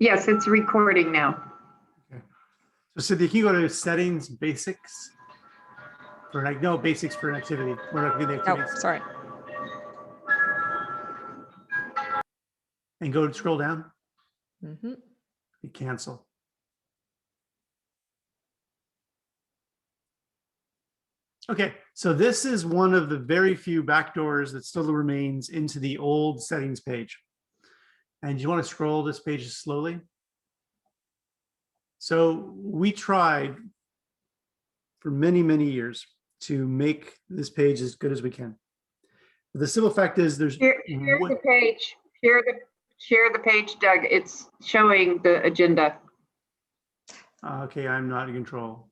Yes, it's recording now. Okay. So Cynthia, can you go to settings, basics? For like, no, basics for an activity. We're not doing the Oh, activities. sorry. And go to scroll down. Mm-hmm. Hit cancel. Okay, so this is one of the very few backdoors that still remains into the old settings page. And you want to scroll this page slowly. So we tried for many, many years to make this page as good as we can. The simple fact is there's Share the page. Share the page, Doug. It's showing the agenda. okay, I'm not in control.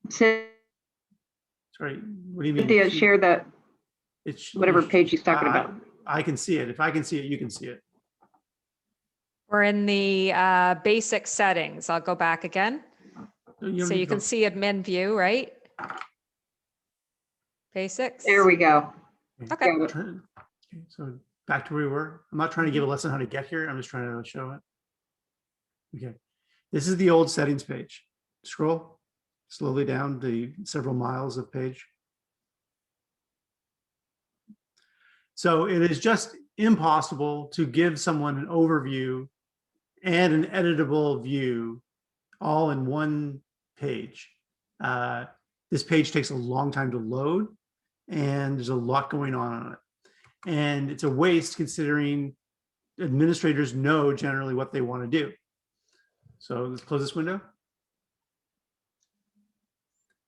Cynthia, Sorry, what do you mean? share the whatever page he's talking about. I can see it. If I can see it, you can see it. We're in the basic settings. I'll go back again. So you can see admin view, right? Basics. There we go. Okay. Okay, so back to where we were. I'm not trying to give a lesson how to get here. I'm just trying to show it. Okay, this is the old settings page. Scroll slowly down the several miles of page. So it is just impossible to give someone an overview and an editable view all in one page. This page takes a long time to load and there's a lot going on it. And it's a waste considering administrators know generally what they want to do. So let's close this window.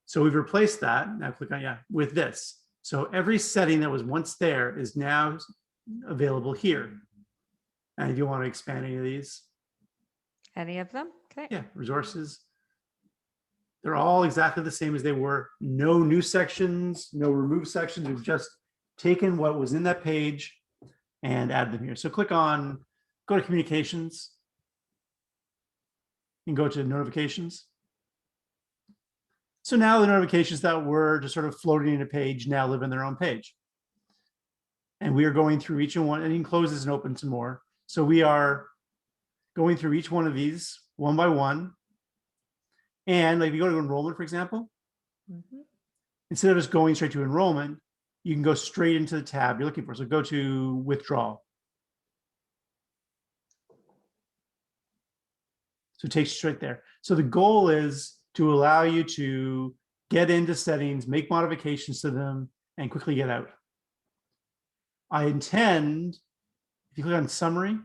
So we've replaced that. Now click on, with this. So every setting that was once there is now available here. And if you want to expand any of these. Any of them? Okay. Yeah, resources. They're all exactly the same as they were. No new sections, no remove sections. We've just taken what was in that page and add them here. So click on, go to communications and go to notifications. So now the notifications that were just sort of floating in a page now live in their own page. And we are going through each one, and you can close this and open some more. So we are going through each one of these one by one. And like if you go to enrollment, for example, instead of just going straight to enrollment, you can go straight into the tab you're looking for. So go to withdrawal. So it takes you straight there. So the goal is to allow you to get into settings, make modifications to them, and quickly get out. I intend, if you click on summary,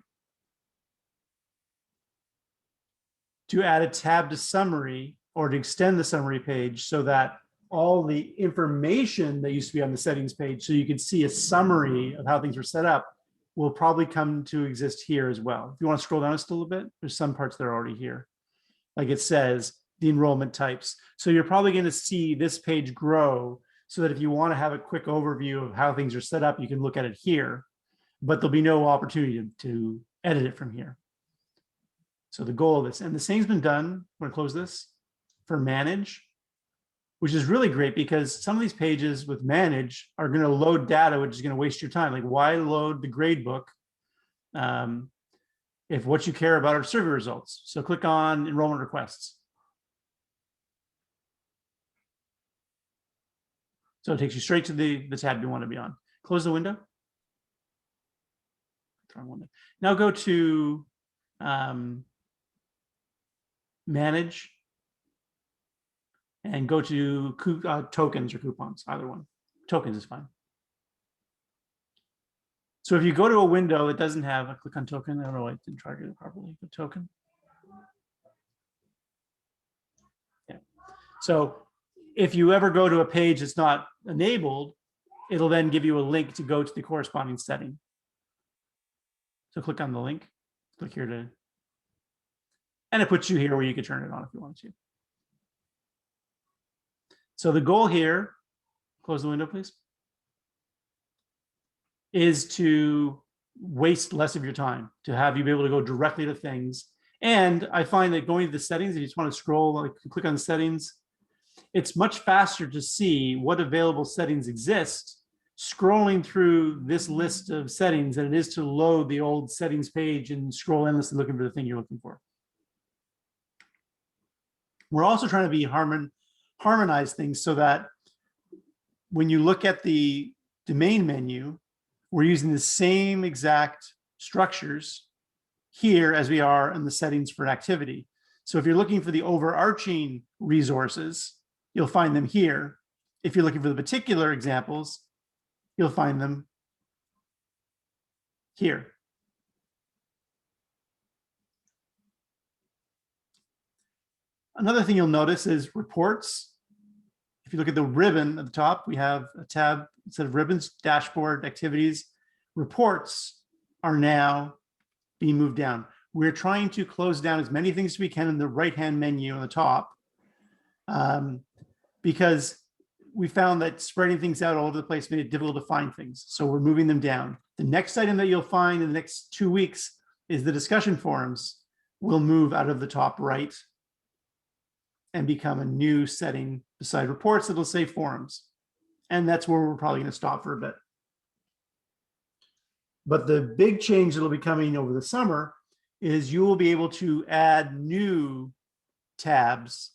to add a tab to summary or to extend the summary page so that all the information that used to be on the settings page, so you can see a summary of how things were set up, will probably come to exist here as well. If you want to scroll down just a little bit, there's some parts that are already here. Like it says, the enrollment types. So you're probably going to see this page grow so that if you want to have a quick overview of how things are set up, you can look at it here, but there'll be no opportunity to edit it from here. So the goal of this, and the same's been done, I'm going to close this, for manage, which is really great because some of these pages with manage are going to load data, which is going to waste your time. Like why load the grade book if what you care about are survey results? So click on enrollment requests. So it takes you straight to the tab you want to be on. Close the window. Now go to manage and go to tokens or coupons, either one. Tokens is fine. So if you go to a window that doesn't have a click on token, I don't know, I didn't target it properly, the token. Yeah. So if you ever go to a page that's not enabled, it'll then give you a link to go to the corresponding setting. So click on the link, click here to, and it puts you here where you could turn it on if you want to. So the goal here, close the window, please, is to waste less of your time, to have you be able to go directly to things. And I find that going to the settings, if you just want to scroll, like click on the settings, it's much faster to see what available settings exist scrolling through this list of settings than it is to load the old settings page and scroll endlessly looking for the thing you're looking for. We're also trying to be harmonize things so that when you look at the domain menu, we're using the same exact structures here as we are in the settings for an activity. So if you're looking for the overarching resources, you'll find them here. If you're looking for the particular examples, you'll find them here. Another thing you'll notice is reports. If you look at the ribbon at the top, we have a tab instead of ribbons, dashboard, activities. Reports are now being moved down. We're trying to close down as many things as we can in the right-hand menu on the top because we found that spreading things out all over the place made it difficult to find things. So we're moving them down. The next item that you'll find in the next 2 weeks is the discussion forums will move out of the top right and become a new setting beside reports that'll say forums. And that's where we're probably going to stop for a bit. But the big change that'll be coming over the summer is you will be able to add new tabs.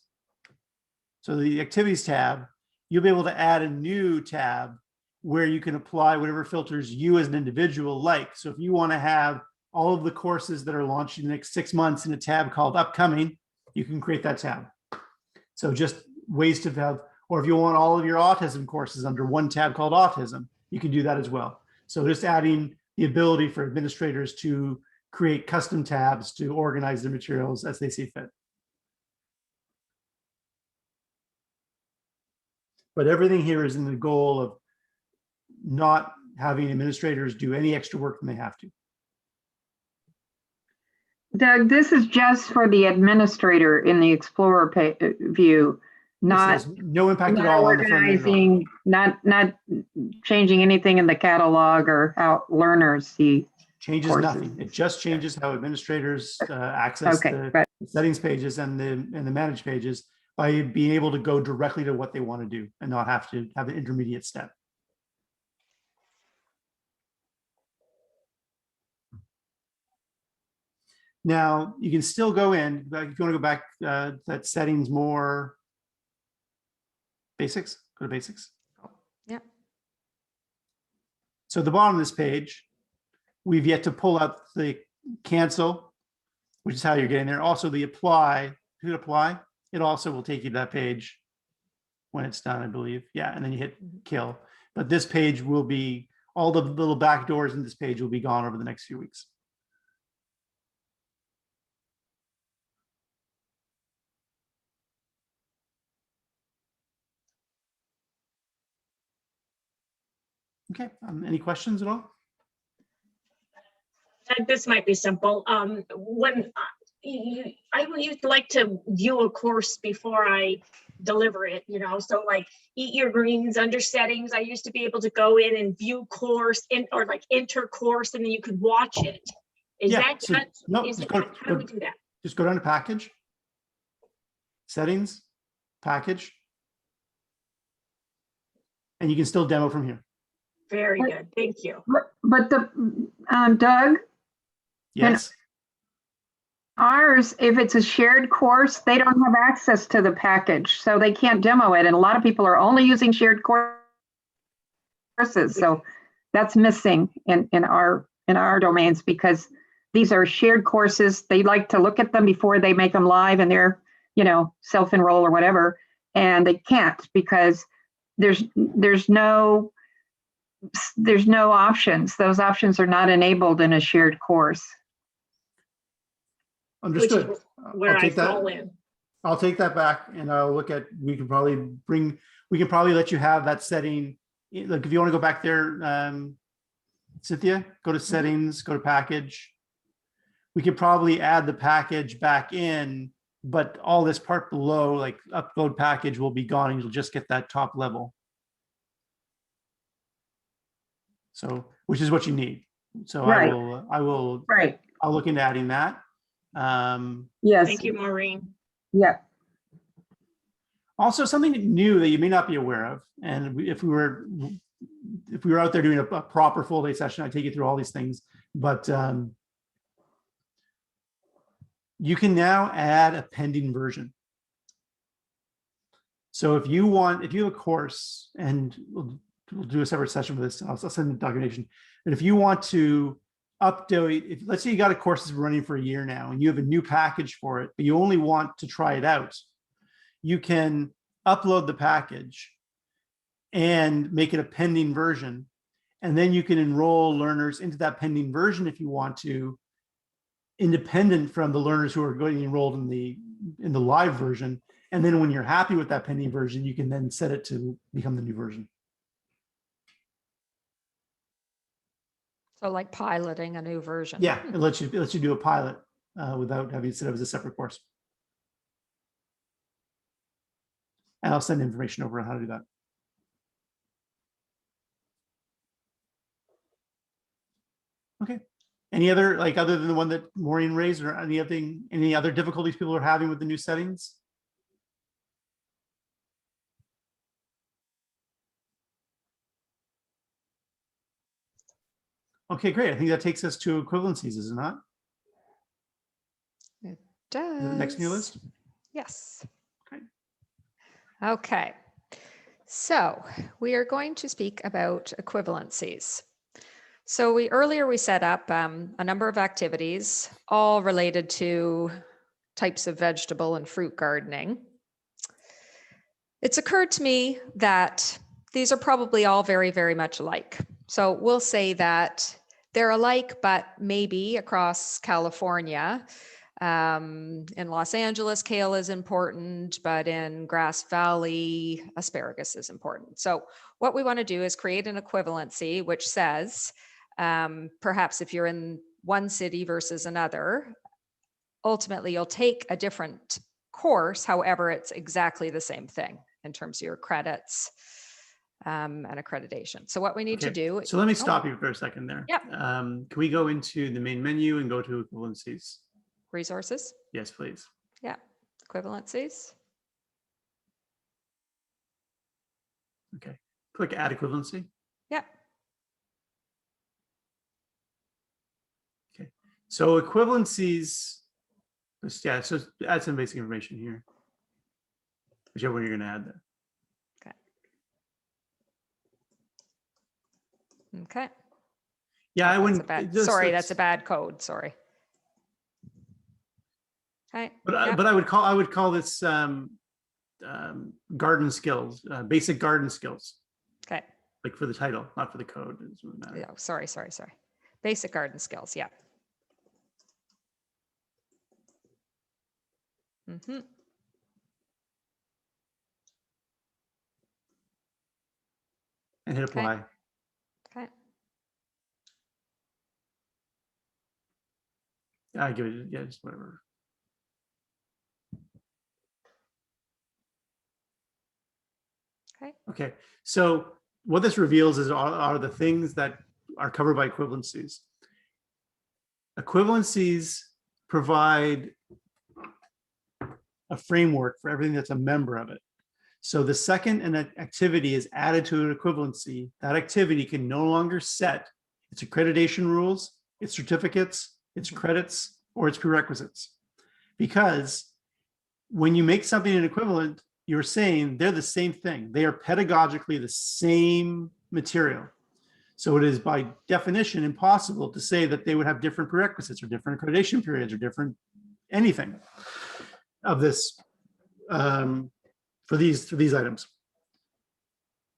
So the activities tab, you'll be able to add a new tab where you can apply whatever filters you as an individual like. So if you want to have all of the courses that are launching in the next 6 months in a tab called upcoming, you can create that tab. So just ways to have, or if you want all of your autism courses under one tab called autism, you can do that as well. So just adding the ability for administrators to create custom tabs to organize their materials as they see fit. But everything here is in the goal of not having administrators do any extra work than they have to. Doug, this is just for the administrator in the Explorer view, not no impact at all on the front end. organizing, not changing anything in the catalog or how learners see. Changes courses. nothing. It just changes how administrators access the settings pages and the manage pages by being able to go directly to what they want to do and not have to have an intermediate step. Now you can still go in, if you want to go back that settings more basics, go to basics. Yeah. So at the bottom of this page, we've yet to pull out the cancel, which is how you're getting there. Also the apply, hit apply. It also will take you to that page when it's done, I believe. Yeah, and then you hit kill. But this page will be, all the little back doors in this page will be gone over the next few weeks. Okay, any questions at all? This might be simple. When I would like to view a course before I deliver it, you know, so like Eat Your Greens under settings, I used to be able to go in and view course or like enter course and then you could watch it. Is that, so, no, how do we do that? Just go down to package, settings, package, and you can still demo from here. Very good, thank you. But the Doug, Yes. ours, if it's a shared course, they don't have access to the package, so they can't demo it. And a lot of people are only using shared courses, so that's missing in our domains because these are shared courses. They like to look at them before they make them live and they're, you know, self-enroll or whatever, and they can't because there's no options. Those options are not enabled in a shared course. Understood. Where I fall in. I'll take that back and I'll look at, we can probably let you have that setting. Like if you want to go back there, Cynthia, go to settings, go to package. We could probably add the package back in, but all this part below, like upload package, will be gone and you'll just get that top level. So, which is what you need. So Right. I'll look into adding that. Yes. Thank you, Maureen. Yeah. Also, something new that you may not be aware of, and if we were if we were out there doing a proper full day session, I'd take you through all these things, but you can now add a pending version. So if you have a course, and we'll do a separate session for this, I'll send the documentation. And if you want to update, let's say you got a course that's running for a year now and you have a new package for it, but you only want to try it out, you can upload the package and make it a pending version. And then you can enroll learners into that pending version if you want to, independent from the learners who are going enrolled in the live version. And then when you're happy with that pending version, you can then set it to become the new version. So like piloting a new version. Yeah, it lets you do a pilot without having to set up as a separate course. And I'll send information over on how to do that. Okay. Any other, like, other than the one that Maureen raised, or any other difficulties people are having with the new settings? Okay, great. I think that takes us to equivalencies, is it not? It Is it the next new does. list? Yes. Okay. Okay. So we are going to speak about equivalencies. So earlier we set up a number of activities, all related to types of vegetable and fruit gardening. It's occurred to me that these are probably all very, very much alike. So we'll say that they're alike, but maybe across California. In Los Angeles, kale is important, but in Grass Valley, asparagus is important. So what we want to do is create an equivalency which says, perhaps if you're in one city versus another, ultimately you'll take a different course. However, it's exactly the same thing in terms of your credits and accreditation. So what we need to do. So let me stop you for a second there. Yep. Can we go into the main menu and go to equivalencies? Resources. Yes, please. Yeah. Equivalencies. Okay. Click add equivalency. Yeah. Okay. So equivalencies, yeah, so add some basic information here. Whichever one you're going to add there. Okay. Yeah, I wouldn't. Sorry, that's a bad code. Sorry. Okay. But I would call this garden skills, basic garden skills. Okay. Like for the title, not for the code. It doesn't matter. Yeah, sorry. Basic garden skills. Yeah. Mm-hmm. And hit apply. Okay. I give it, yeah, just whatever. Okay. So what this reveals are the things that are covered by equivalencies. Equivalencies provide a framework for everything that's a member of it. So the second an activity is added to an equivalency, that activity can no longer set its accreditation rules, its certificates, its credits, or its prerequisites. Because when you make something an equivalent, you're saying they're the same thing. They are pedagogically the same material. So it is by definition impossible to say that they would have different prerequisites or different accreditation periods or different anything of this for these items.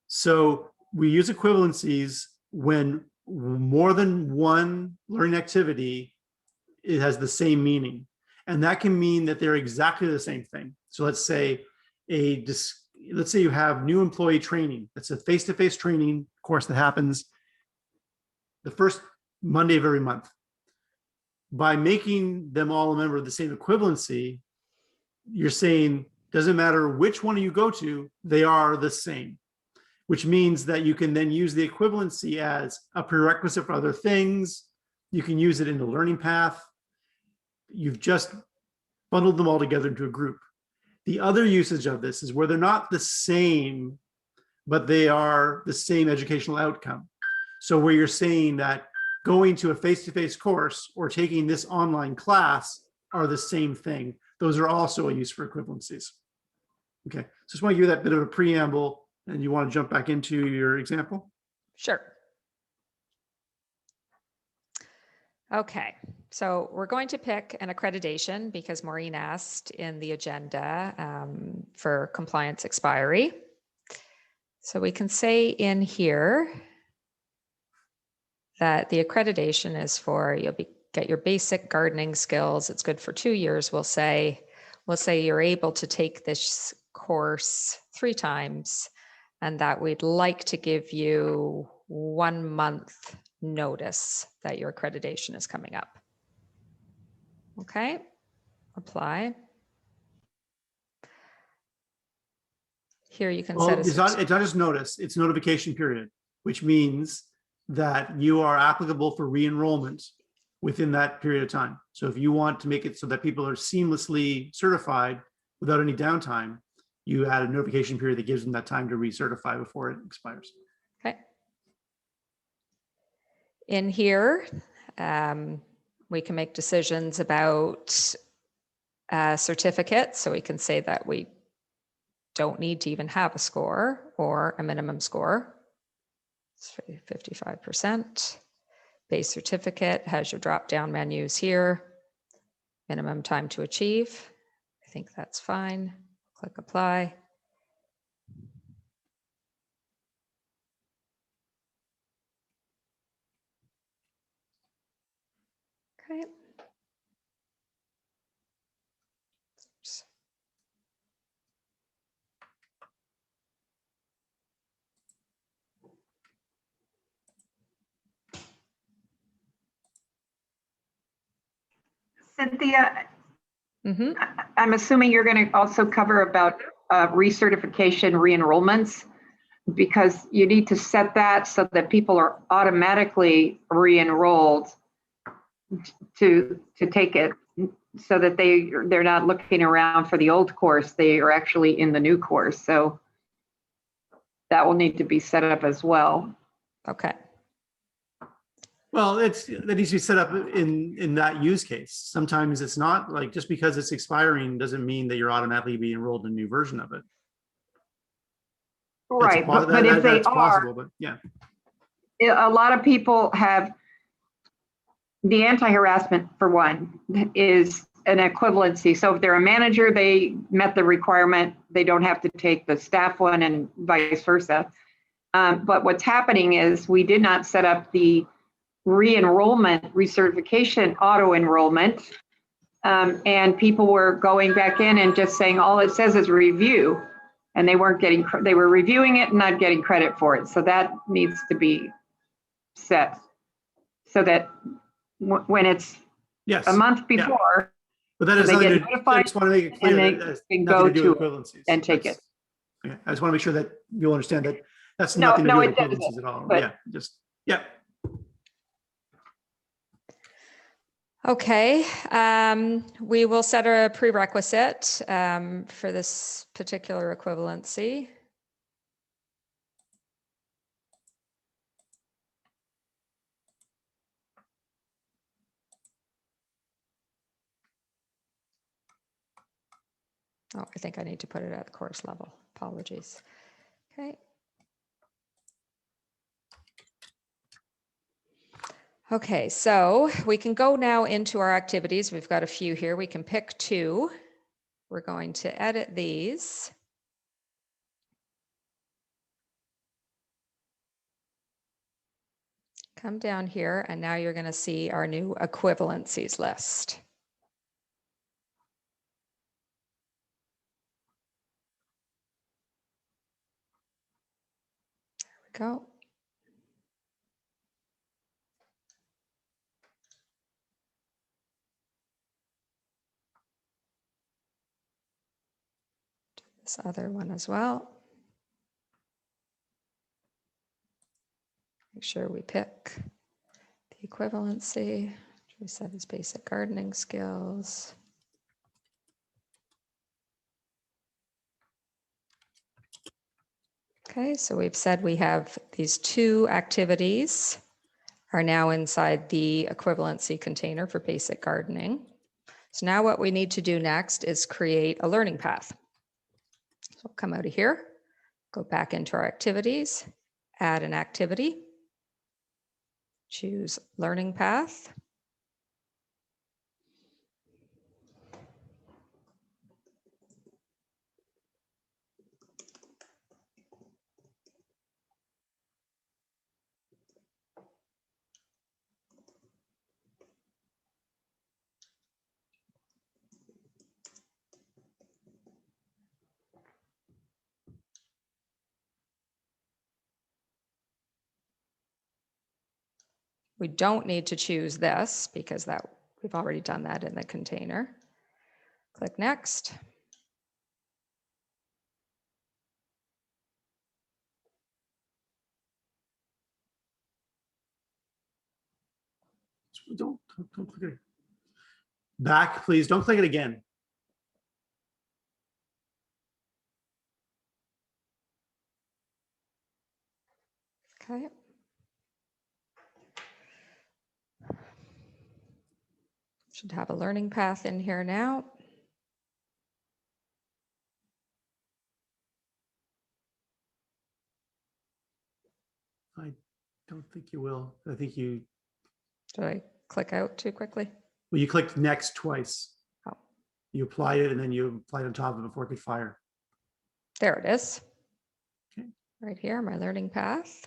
So we use equivalencies when more than one learning activity, it has the same meaning. And that can mean that they're exactly the same thing. So let's say you have new employee training. That's a face-to-face training course that happens the first Monday of every month. By making them all a member of the same equivalency, you're saying, doesn't matter which one you go to, they are the same, which means that you can then use the equivalency as a prerequisite for other things. You can use it in the learning path. You've just bundled them all together into a group. The other usage of this is where they're not the same, but they are the same educational outcome. So where you're saying that going to a face-to-face course or taking this online class are the same thing, those are also a use for equivalencies. Okay, so just want to give you that bit of a preamble, and you want to jump back into your example? Sure. Okay, so we're going to pick an accreditation because Maureen asked in the agenda for compliance expiry. So we can say in here that the accreditation is for, get your basic gardening skills. It's good for 2 years. We'll say you're able to take this course 3 times, and that we'd like to give you 1 month notice that your accreditation is coming up. Okay, apply. Here you can Well, set it's not just notice, it's notification period, which means that you are applicable for re-enrollment within that period of time. So if you want to make it so that people are seamlessly certified without any downtime, you add a notification period that gives them that time to recertify before it expires. Okay. In here, we can make decisions about certificates. So we can say that we don't need to even have a score or a minimum score. It's 55%. Base certificate has your drop-down menus here. Minimum time to achieve. I think that's fine. Click apply. Okay. Oops. Cynthia, Mm-hmm. I'm assuming you're going to also cover about recertification re-enrollments, because you need to set that so that people are automatically re-enrolled to take it, so that they're not looking around for the old course. They are actually in the new course. So that will need to be set up as well. Okay. Well, that needs to be set up in that use case. Sometimes it's not, like, just because it's expiring doesn't mean that you're automatically being enrolled in a new version of it. Right, but if they that's are, possible, but yeah. a lot of people have the anti-harassment, for one, is an equivalency. So if they're a manager, they met the requirement, they don't have to take the staff one, and vice versa. But what's happening is we did not set up the re-enrollment, recertification, auto-enrollment. And people were going back in and just saying, all it says is review. And they weren't getting, they were reviewing it and not getting credit for it. So that needs to be set so that when it's Yes. a month before, But that has they nothing get to, I notified just want to make it clear and they that it has can nothing go to do to with it equivalencies. and take it. Okay. I just want to make sure that you'll understand that that's No, nothing to no, do with it doesn't, equivalencies at all. but- Yeah, just, yeah. Okay, we will set a prerequisite for this particular equivalency. Oh, I think I need to put it at the course level. Apologies. Okay. Okay, so we can go now into our activities. We've got a few here. We can pick 2. We're going to edit these. Come down here, and now you're going to see our new equivalencies list. There we go. This other one as well. Make sure we pick the equivalency. We set as basic gardening skills. Okay, so we've said we have these 2 activities are now inside the equivalency container for basic gardening. So now what we need to do next is create a learning path. So we'll come out of here, go back into our activities, add an activity, choose learning path. We don't need to choose this because we've already done that in the container. Click next. Don't click it. Back, please. Don't click it again. Okay. Should have a learning path in here now. I don't think you will. I think you, Did I click out too quickly? well, you clicked next twice. Oh. You applied it and then you applied on top of it before it could fire. There it is. Okay. Right here, my learning path.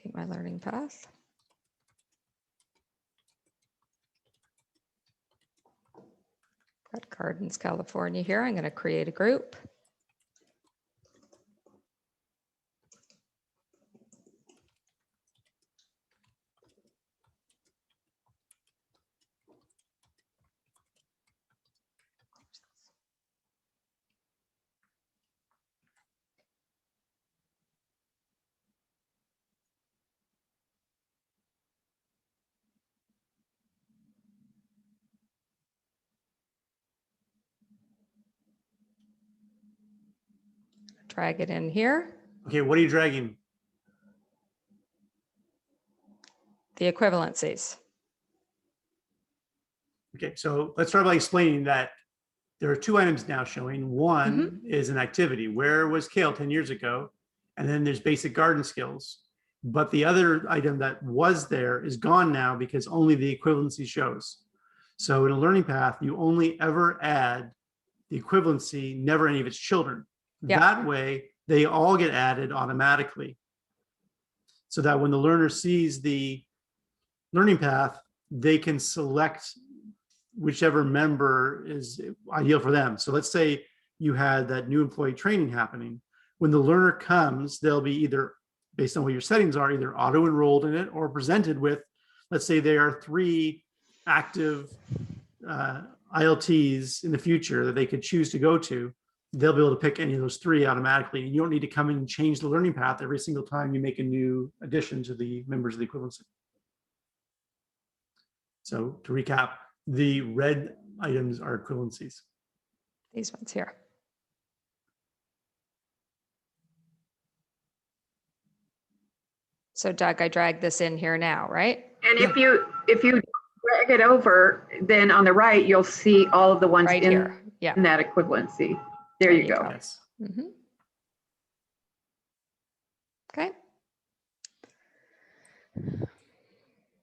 Update my learning path. Got Gardens, California here. I'm going to create a group. Drag it in here. Okay, what are you dragging? The equivalencies. Okay, so let's start by explaining that there are 2 items now showing. One is an activity. Where was Kale 10 years ago? And then there's basic garden skills. But the other item that was there is gone now because only the equivalency shows. So in a learning path, you only ever add the equivalency, never any of its children. Yeah. That way, they all get added automatically. So that when the learner sees the learning path, they can select whichever member is ideal for them. So let's say you had that new employee training happening. When the learner comes, they'll be either, based on what your settings are, either auto-enrolled in it or presented with, let's say there are 3 active ILTs in the future that they could choose to go to. They'll be able to pick any of those 3 automatically. And you don't need to come in and change the learning path every single time you make a new addition to the members of the equivalency. So to recap, the red items are equivalencies. These ones here. So Doug, I dragged this in here now, right? And if you drag it over, then on the right, you'll see all of the ones Right in here. Yeah. that equivalency. There you go. Yes. Mm-hmm. Okay.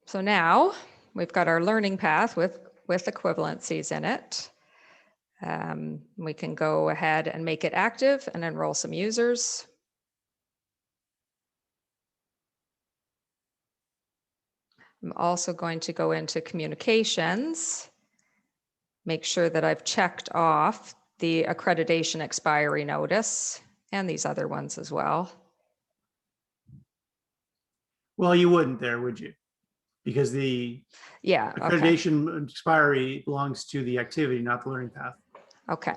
So now we've got our learning path with equivalencies in it. We can go ahead and make it active and enroll some users. I'm also going to go into communications, make sure that I've checked off the accreditation expiry notice and these other ones as well. Well, you wouldn't there, would you? Because the Yeah. Okay. accreditation expiry belongs to the activity, not the learning path. Okay.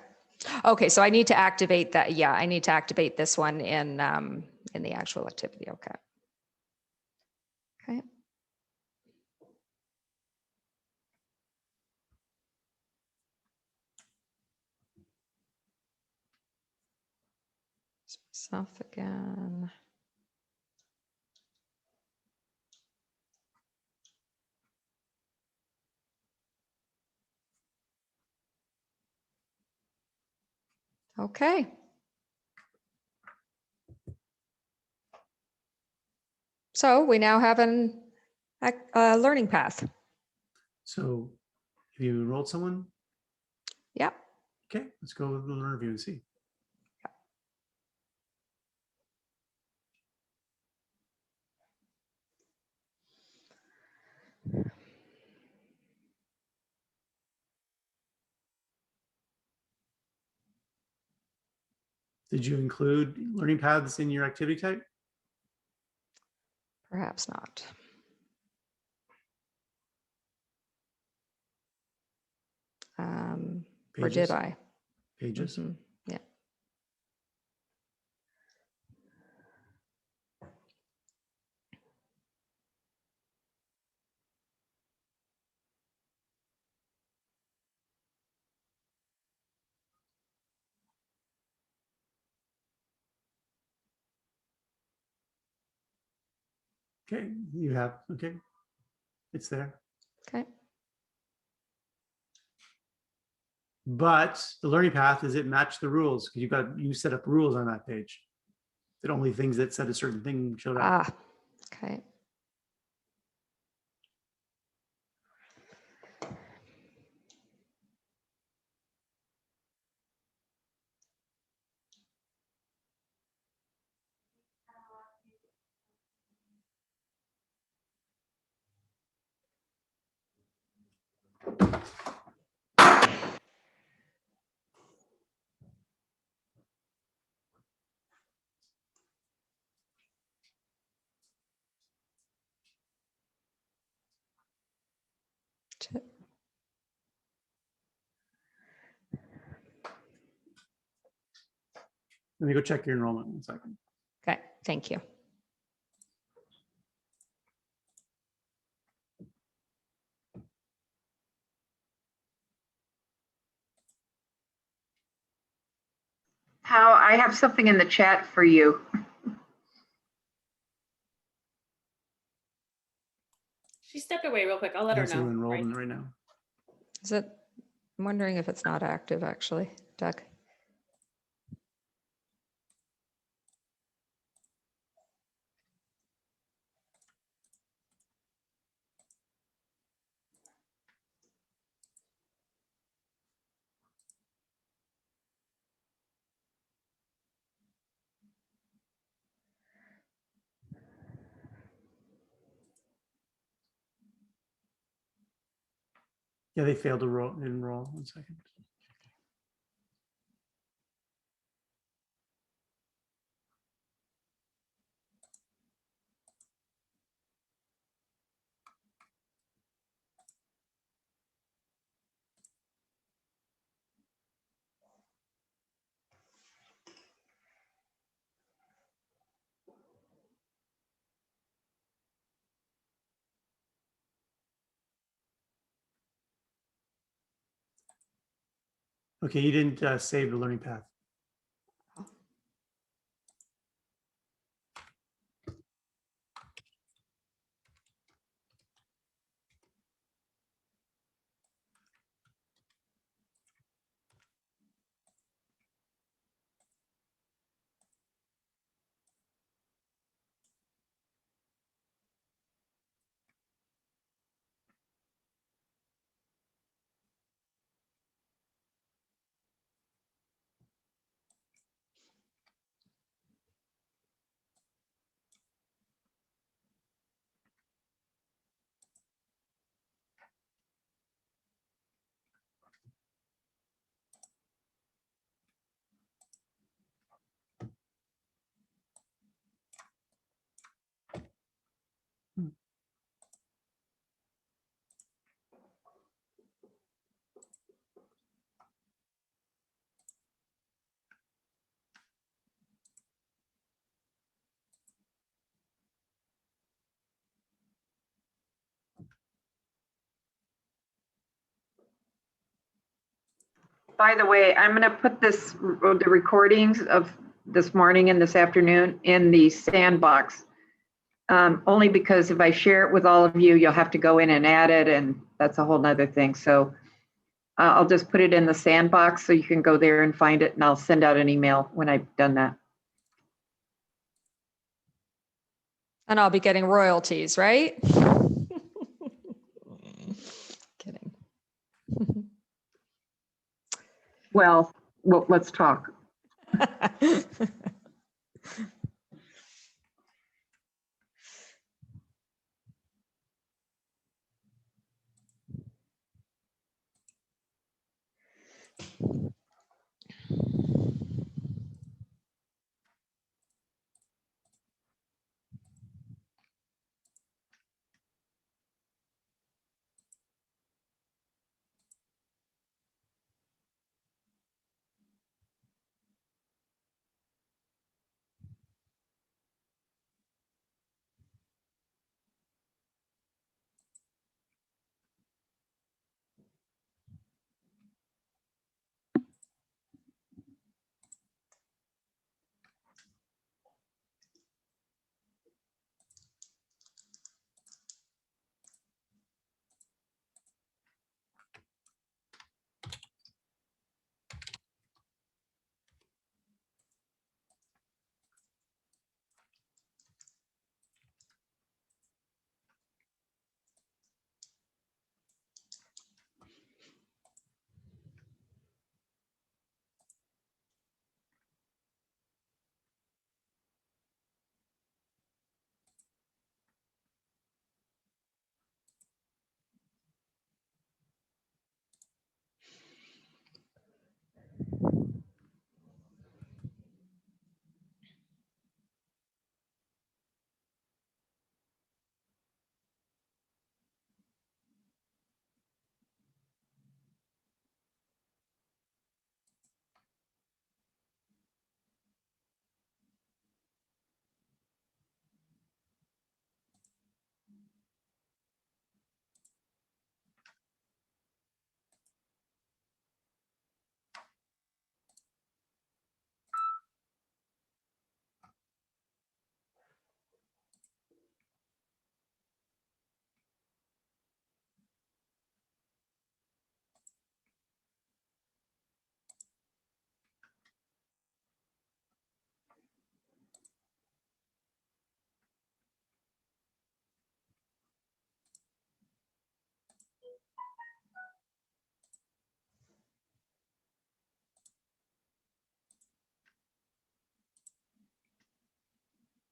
Okay. So I need to activate that. Yeah, I need to activate this one in the actual activity. Okay. Okay. Myself again. Okay. So we now have a learning path. So have you enrolled someone? Yep. Okay, let's go with the learner view and see. Did you include learning paths in your activity type? Perhaps not. Or did Pages? I? Pages. Mhm, yeah. Okay, you have, okay. It's there. Okay. But the learning path, does it match the rules? Because you set up rules on that page. That only things that said a certain thing showed up. Ah, okay. Let me go check your enrollment in a second. Okay, thank you. How, I have something in the chat for you. She stepped away real quick. I'll let her Let's see who know. enrolled Right. in it right now. Is it, I'm wondering if it's not active actually, Doug. Yeah, they failed to enroll. 1 second. Okay, you didn't save the learning path. By the way, I'm going to put the recordings of this morning and this afternoon in the sandbox. Only because if I share it with all of you, you'll have to go in and add it, and that's a whole nother thing. So I'll just put it in the sandbox so you can go there and find it, and I'll send out an email when I've done that. And I'll be getting royalties, right? Kidding. Well, let's talk.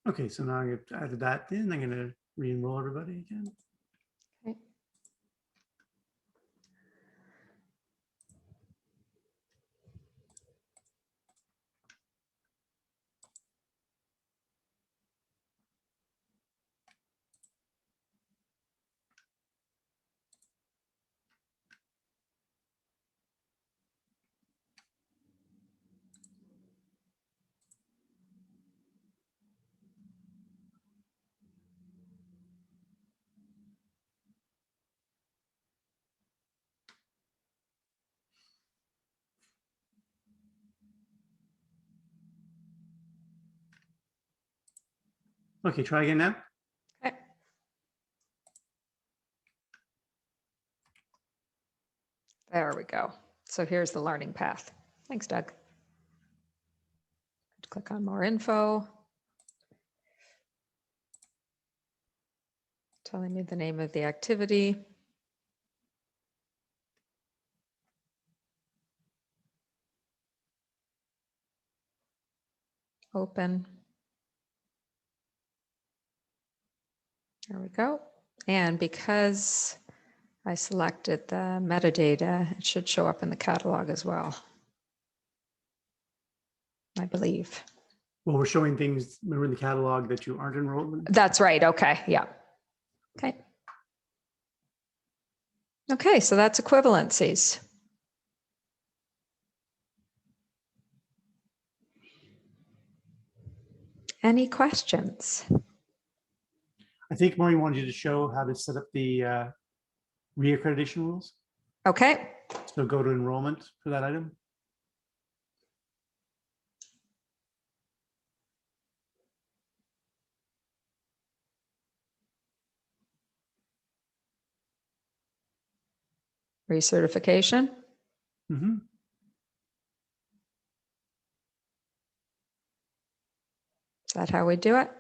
Okay, so now I've added that in. I'm going to re-enroll everybody again. Okay. Okay, try again now. Okay. There we go. So here's the learning path. Thanks, Doug. Click on more info. Telling me the name of the activity. Open. There we go. And because I selected the metadata, it should show up in the catalog as well, I believe. Well, we're showing things, remember in the catalog that you aren't enrolled in? That's right. Okay. Yeah. Okay. Okay. So that's equivalencies. Any questions? I think Maureen wanted you to show how to set up the reaccreditation rules. Okay. So go to enrollment for that item. Recertification. Mhm. Is that how we do it?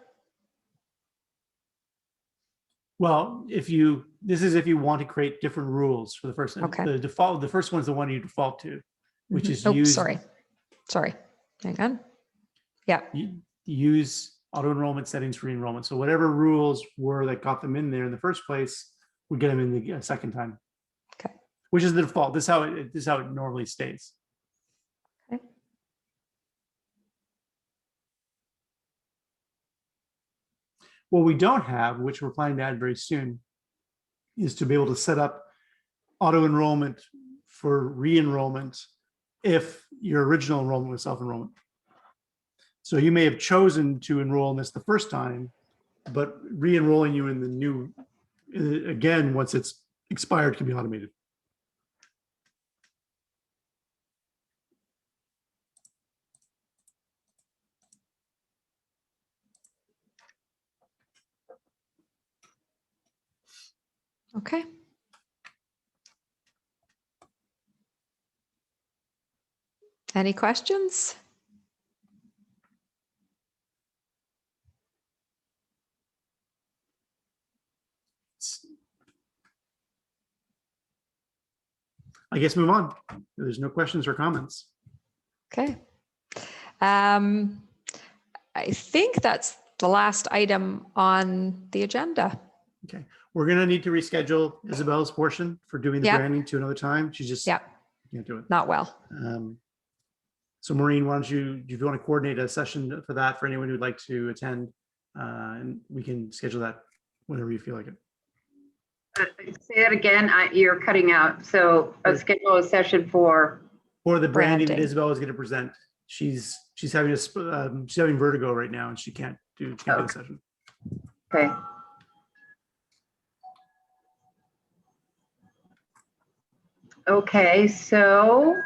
Well, this is if you want to create different rules for the first, Okay. the first one's the one you default to, which is Oh, use, sorry. Hang on. Yeah. use auto enrollment settings for enrollment. So whatever rules were that got them in there in the first place, we get them in the second time. Okay. Which is the default. This is how it normally stays. Okay. What we don't have, which we're planning to add very soon, is to be able to set up auto enrollment for re-enrollment if your original enrollment was self-enrollment. So you may have chosen to enroll in this the first time, but re-enrolling you in the new, again, once it's expired, can be automated. Okay. Any questions? I guess move on. There's no questions or comments. Okay. I think that's the last item on the agenda. Okay, we're gonna need to reschedule Isabel's portion for doing the Yeah. branding to another time. She just Yeah, can't do it. not well. So Maureen, why don't you, if you want to coordinate a session for that for anyone who'd like to attend, and we can schedule that whenever you feel like it. Say that again, you're cutting out. So schedule a session for, For the branding that Branding. Isabel is going to present. She's having she's having vertigo right now and she can't do the session. okay. Okay, so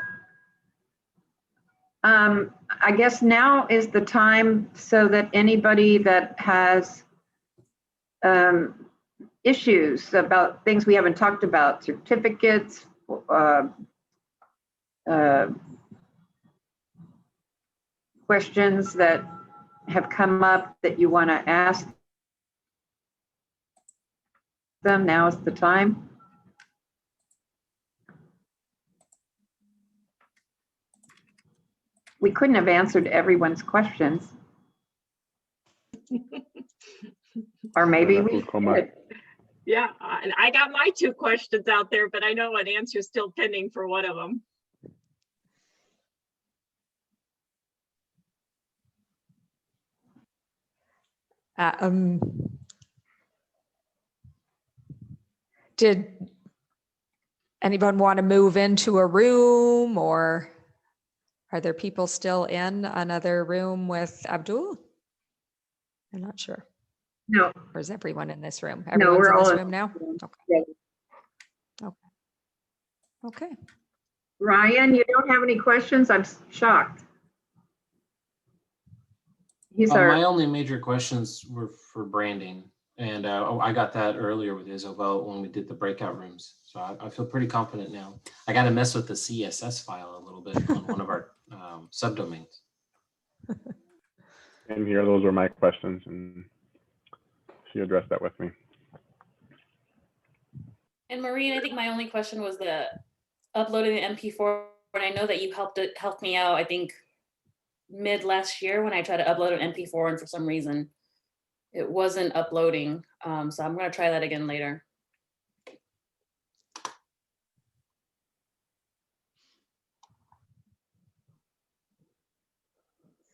I guess now is the time so that anybody that has issues about things we haven't talked about, certificates, questions that have come up that you want to ask them, now is the time. We couldn't have answered everyone's questions. Or maybe we could. Yeah, and I got my 2 questions out there, but I know an answer is still pending for one of them. Did anyone want to move into a room, or are there people still in another room with Abdul? I'm not sure. No, Or is everyone in this room? no, Everyone's we're in this all. room now? Yeah. Okay. Ryan, you don't have any questions? I'm shocked. He's My our, only major questions were for branding, and I got that earlier with Isabel when we did the breakout rooms. So I feel pretty confident now. I got to mess with the CSS file a little bit on one of our subdomains. And here, those were my questions, and she addressed that with me. And Maureen, I think my only question was the uploading the MP4, and I know that you helped me out, I think mid last year when I tried to upload an MP4 and for some reason it wasn't uploading. So I'm going to try that again later.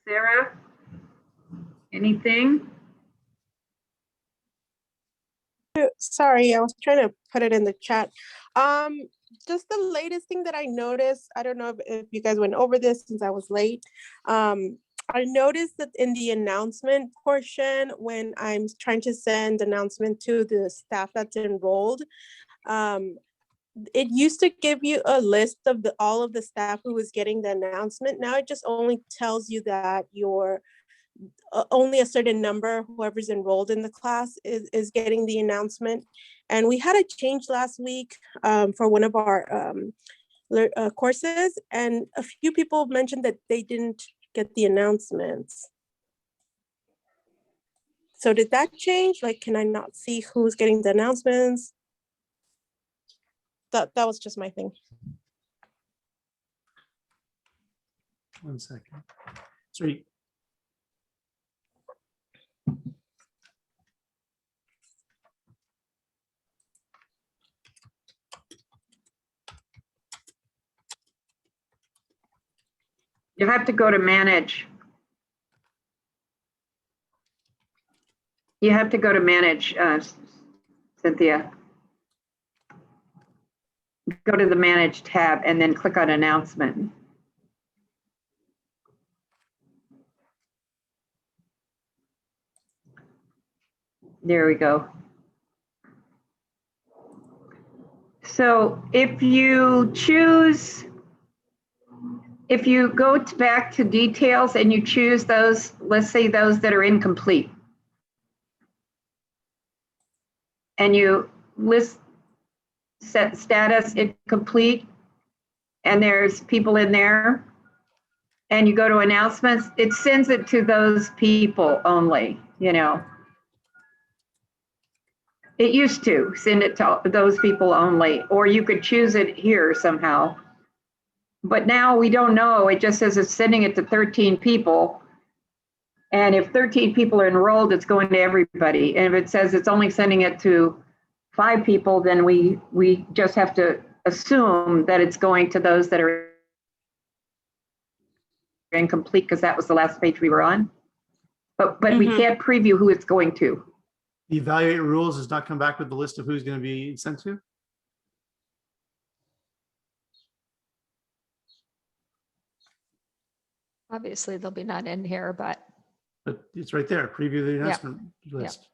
Sarah, anything? Sorry, I was trying to put it in the chat. Just the latest thing that I noticed, I don't know if you guys went over this since I was late. I noticed that in the announcement portion, when I'm trying to send announcement to the staff that's enrolled, it used to give you a list of all of the staff who was getting the announcement. Now it just only tells you that you're only a certain number, whoever's enrolled in the class is getting the announcement. And we had a change last week for one of our courses, and a few people mentioned that they didn't get the announcements. So did that change? Like, can I not see who's getting the announcements? That was just my thing. 1 second. Sorry. You have to go to manage. You have to go to manage, Cynthia. Go to the manage tab and then click on announcement. There we go. So if you choose, if you go back to details and you choose those, let's say those that are incomplete, and you list set status incomplete, and there's people in there, and you go to announcements, it sends it to those people only, you know. It used to send it to those people only, or you could choose it here somehow. But now we don't know. It just says it's sending it to 13 people. And if 13 people are enrolled, it's going to everybody. And if it says it's only sending it to 5 people, then we just have to assume that it's going to those that are incomplete, because that was the last page we were on. But we can't preview who it's going to. The evaluate rules does not come back with the list of who's going to be sent to. Obviously, they'll be not in here, but, But it's right there, preview the announcement list.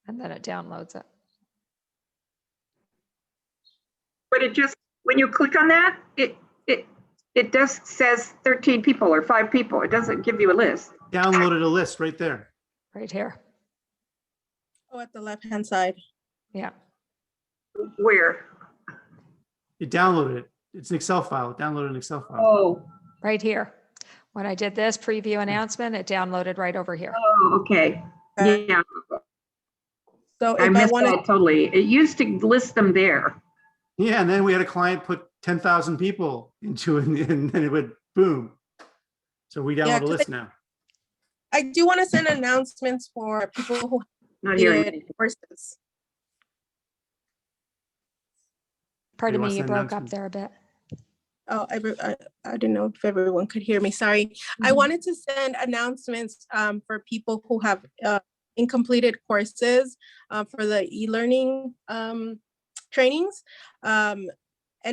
and then it downloads it. But it just, when you click on that, it just says 13 people or 5 people. It doesn't give you a list. Downloaded a list right there. Right here. Oh, at the left-hand side. Yeah. Where? It downloaded it. It's an Excel file. It downloaded an Excel file. Oh, Right here. When I did this preview announcement, it downloaded right over here. okay. Okay. Yeah, So I if I missed want to, that totally. It used to list them there. Yeah, and then we had a client put 10,000 people into it, and then it would boom. So we download Yeah, a 'cause list now. I do want to send announcements for people who Not hearing did anything. courses. Pardon wanna me, you send broke up announcements? there a bit. Oh, I didn't know if everyone could hear me. Sorry. I wanted to send announcements for people who have incompleted courses for the e-learning trainings. And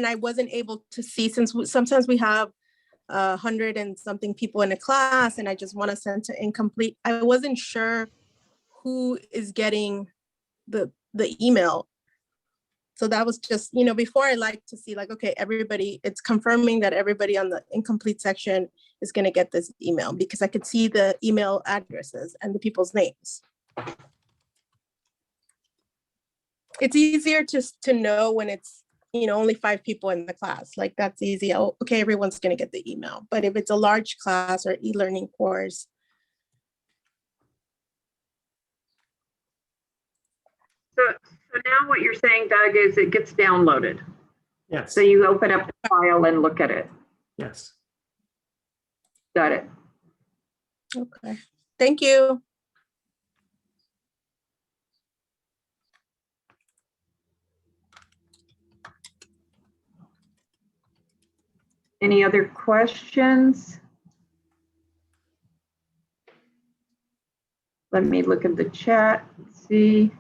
I wasn't able to see, since sometimes we have 100 and something people in a class, and I just want to send to incomplete. I wasn't sure who is getting the email. So that was just, you know, before I like to see like, okay, everybody, it's confirming that everybody on the incomplete section is going to get this email, because I could see the email addresses and the people's names. It's easier to know when it's, you know, only 5 people in the class. Like, that's easy. Oh, okay, everyone's going to get the email. But if it's a large class or e-learning course, So now what you're saying, Doug, is it gets downloaded. Yes. So you open up the file and look at it. Yes. Got it. okay. Thank you. Any other questions? Let me look at the chat, see.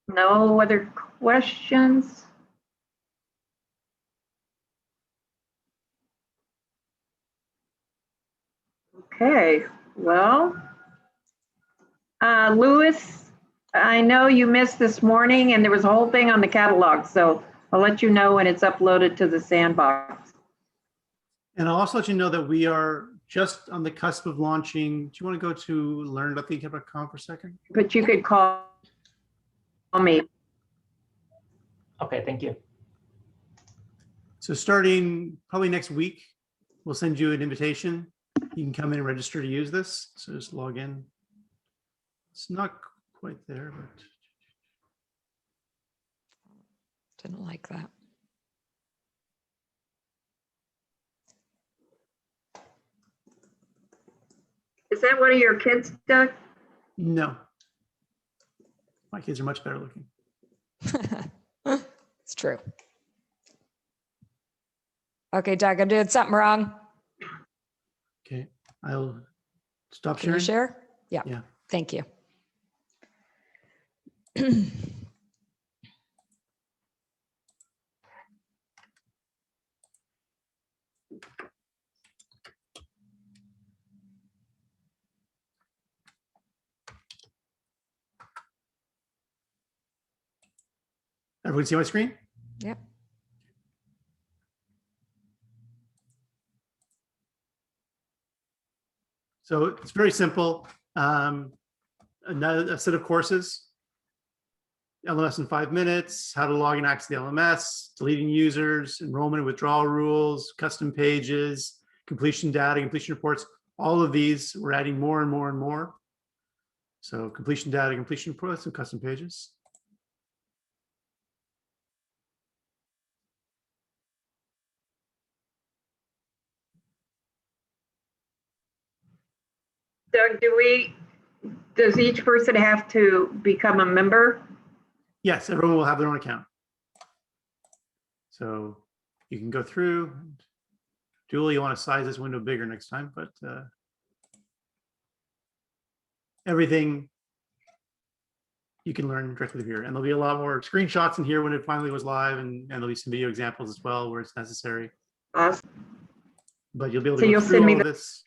No other questions? Okay, well, Louis, I know you missed this morning and there was a whole thing on the catalog, so I'll let you know when it's uploaded to the sandbox. And I'll also let you know that we are just on the cusp of launching. Do you want to go to learn.thinkup.com for a second? But you could call me. Okay, thank you. So starting probably next week, we'll send you an invitation. You can come in and register to use this. So just log in. It's not quite there, but Didn't like that. Is that one of your kids, Doug? no. My kids are much better looking. It's true. Okay, Doug, I'm doing something wrong. Okay, I'll stop Can you sharing. share? Yeah. Yeah. Thank you. Everyone see my screen? Yep. So it's very simple. A set of courses, LMS in 5 minutes, how to log and access the LMS, deleting users, enrollment and withdrawal rules, custom pages, completion data, completion reports. All of these, we're adding more and more and more. So completion data, completion reports, and custom pages. Doug, does each person have to become a member? Yes, everyone will have their own account. So you can go through. Julie, you want to size this window bigger next time, but everything you can learn directly here. And there'll be a lot more screenshots in here when it finally goes live, and there'll be some video examples as well where it's necessary. Awesome. But you'll be able to So go you'll through send me all of this.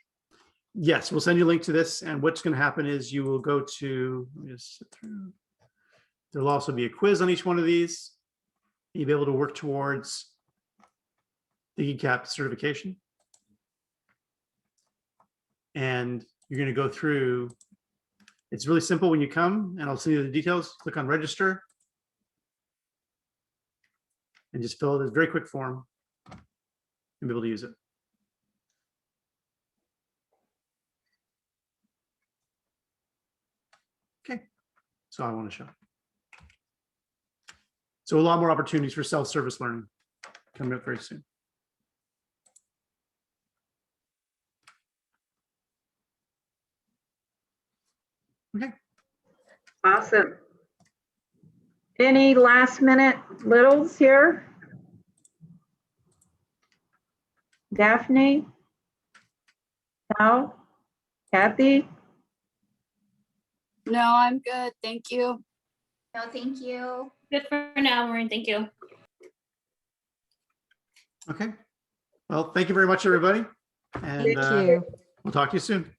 Yes, we'll send you a link to this. And what's going to happen is you will go to, let me just sit through. There'll also be a quiz on each one of these. You'll be able to work towards the ECAP certification. And you're going to go through. It's really simple when you come, and I'll send you the details. Click on register and just fill out this very quick form and be able to use it. Okay, so I want to show. So a lot more opportunities for self-service learning coming up very soon. Okay. Awesome. Any last minute littles here? Daphne? Al? Kathy? No, I'm good. Thank you. No, thank you. Good for now, Maureen. Thank you. Okay. Well, thank you very much, everybody. And Thank you. we'll talk to you soon.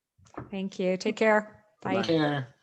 Thank you. Take care. Bye. Bye-bye. Care.